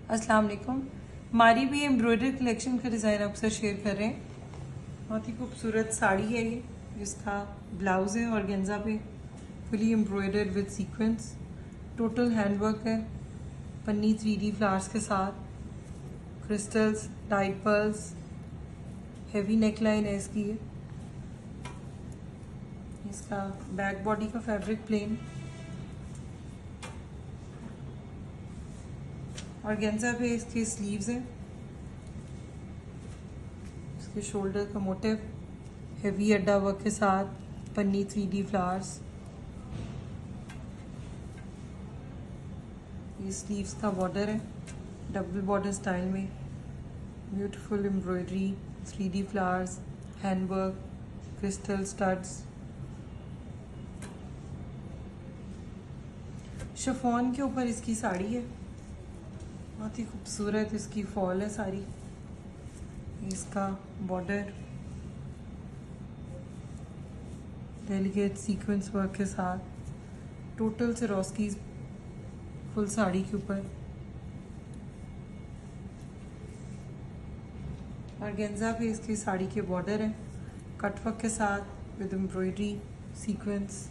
अस्सलाम वालेकुम। हमारी भी एम्ब्रॉयडरी कलेक्शन का डिज़ाइन आपसे शेयर कर रहे हैं। बहुत ही खूबसूरत साड़ी है ये, जिसका ब्लाउज़ है ऑर्गेन्जा पे fully embroidered with sequence. Total handwork है, पन्नी 3D फ्लावर्स के साथ, crystals, died pearls, heavy neckline है इसकी। इसका बैक बॉडी का फैब्रिक प्लेन, ऑर्गेन्जा पे इसके स्लीव्स हैं। इसके शोल्डर का मोटिव हेवी अड्डा वर्क के साथ, पन्नी 3D फ्लावर्स। ये स्लीव्स का बॉर्डर है, डबल बॉर्डर स्टाइल में, beautiful embroidery, 3D flowers, handwork, crystal studs. Chiffon के ऊपर इसकी साड़ी है, बहुत ही खूबसूरत इसकी फॉल है साड़ी। इसका बॉर्डर डेलिकेट सीक्वेंस वर्क के साथ, टोटल सिरोस्की फुल साड़ी के ऊपर। ऑर्गेन्जा पे इसकी साड़ी के बॉर्डर है, कट वर्क के साथ विद एम्ब्रॉयडरी सीक्वेंस।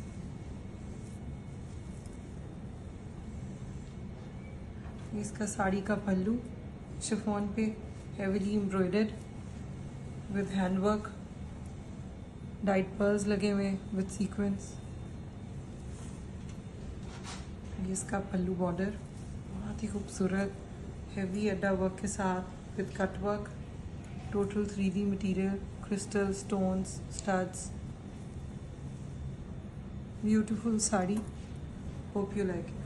इसका साड़ी का पल्लू शिफॉन पे heavily embroidered with handwork, died pearls लगे हुए विद सीक्वेंस। इसका पल्लू बॉर्डर बहुत ही खूबसूरत हेवी अड्डा वर्क के साथ with cut work, total 3D material, crystal, stones, studs. Beautiful sari, hope you like it.